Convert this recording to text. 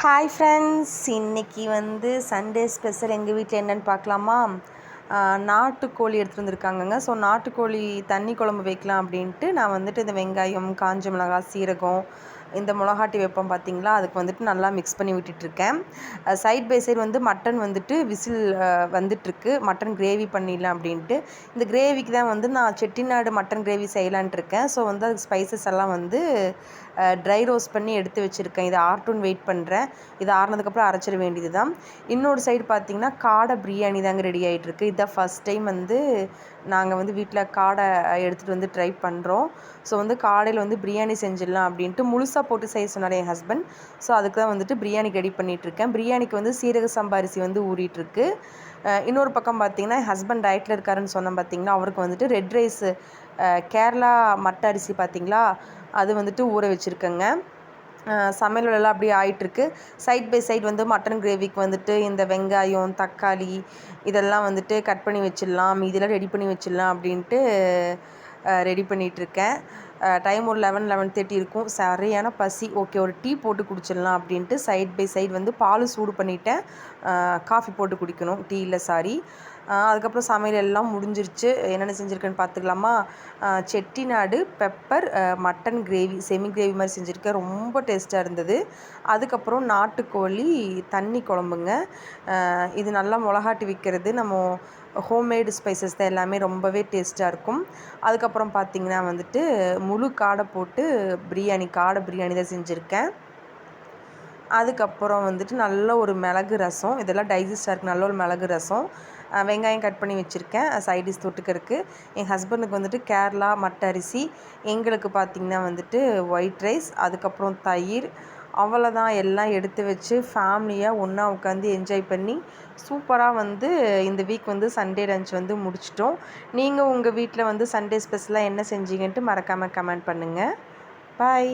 Hi friends, இன்றைக்கி Sunday special எங்கள் வீட்டில் என்னென்னு பார்க்கலாமா? நாட்டுக்கோழி எடுத்துகிட்டு வந்திருக்காங்கங்க. ஸோ நாட்டுக்கோழி தண்ணி குழம்பு வைக்கலாம் அப்படின்ட்டு நான் இந்த வெங்காயம், காஞ்ச மிளகாய், சீரகம், இந்த மிளகாட்டி வைப்போம் பார்த்தீங்களா, அதுக்கு நல்லா மிக்ஸ் பண்ணி விட்டுட்ருக்கேன். Side by side mutton whistle வந்துட்டுருக்கு. மட்டன் கிரேவி பண்ணிடலாம் அப்படின்ட்டு. இந்த கிரேவிக்கு தான் நான் செட்டிநாடு மட்டன் கிரேவி செய்யலான்ட்டு இருக்கேன். ஸோ அதுக்கு ஸ்பைசஸ் எல்லாம் ட்ரை ரோஸ்ட் பண்ணி எடுத்து வச்சுருக்கேன். இதை ஆறட்டுன்னு வெயிட் பண்ணுறேன். இது ஆறுனதுக்கப்புறம் அரைச்சிட வேண்டியது தான். இன்னொரு சைடு பார்த்திங்கன்னா காடை பிரியாணி தாங்க ரெடி ஆகிட்டுருக்கு. இதான் ஃபஸ்ட் டைம் நாங்கள் வீட்டில் காடை எடுத்துகிட்டு ட்ரை பண்ணுறோம். ஸோ காடையில் பிரியாணி செஞ்சிடலாம் அப்படின்ட்டு முழுசாக போட்டு செய்ய சொன்னார் என் ஹஸ்பண்ட். ஸோ அதுக்கு தான் பிரியாணிக்கு ரெடி பண்ணிகிட்ருக்கேன். பிரியாணிக்கு சீரக சம்பா அரிசி ஊறிட்டுருக்கு. இன்னொரு பக்கம் பார்த்திங்கன்னா என் ஹஸ்பண்ட் டயட்டில் இருக்காருன்னு சொன்னேன் பார்த்திங்களா, அவருக்கு ரெட் ரைஸு கேரளா மட்டை அரிசி பார்த்திங்களா, அது ஊற வச்சுருக்கேங்க. சமையல் வேலைலாம் அப்படியே ஆகிட்டுருக்கு. சைட் பை சைடு மட்டன் கிரேவிக்கு இந்த வெங்காயம், தக்காளி இதெல்லாம் கட் பண்ணி வச்சிடலாம், இதெல்லாம் ரெடி பண்ணி வச்சிடலாம் அப்படின்ட்டு ரெடி பண்ணிகிட்ருக்கேன். டைம் ஒரு 11:30 இருக்கும். சரியான பசி. ஓகே, ஒரு டீ போட்டு குடிச்சிடலாம் அப்படின்ட்டு சைட் பை சைடு பால் சூடு பண்ணிவிட்டேன். காஃபி போட்டு குடிக்கணும், டீ இல்லை, சாரி. அதுக்கப்புறம் சமையல் எல்லாம் முடிஞ்சிருச்சு. என்னென்ன செஞ்சுருக்கேன்னு பார்த்துக்கலாமா? Chettinad pepper mutton gravy, semi gravy மாதிரி செஞ்சுருக்கேன். ரொம்ப டேஸ்ட்டாக இருந்தது. அதுக்கப்புறம் நாட்டுக்கோழி தண்ணி குழம்புங்க. இது நல்லா மிளகாட்டி விற்கிறது. நம்ம ஹோம்மேடு ஸ்பைசஸ் தான் எல்லாமே, ரொம்பவே டேஸ்ட்டாக இருக்கும். அதுக்கப்புறம் பார்த்திங்கன்னா முழு காடை போட்டு காடை பிரியாணி தான் செஞ்சுருக்கேன். அதுக்கப்புறம் நல்ல ஒரு மிளகு ரசம். இதெல்லாம் டைஜஸ்டாக இருக்குது. நல்ல ஒரு மிளகு ரசம். வெங்காயம் கட் பண்ணி வச்சுருக்கேன் சைடிஷ் தொட்டுக்கிறதுக்கு. என் ஹஸ்பண்டுக்கு கேரளா மட்டை அரிசி, எங்களுக்கு பார்த்திங்கன்னா ஒயிட் ரைஸ், அதுக்கப்புறம் தயிர். அவ்வளோதான். எல்லாம் எடுத்து வச்சு ஃபேமிலியாக ஒன்றா உட்காந்து என்ஜாய் பண்ணி சூப்பராக இந்த வீக் சண்டே லன்ச் முடிச்சிட்டோம். நீங்கள் உங்கள் வீட்டில் சண்டே ஸ்பெஷலாக என்ன செஞ்சீங்கன்ட்டு மறக்காமல் கமெண்ட் பண்ணுங்கள். பாய்.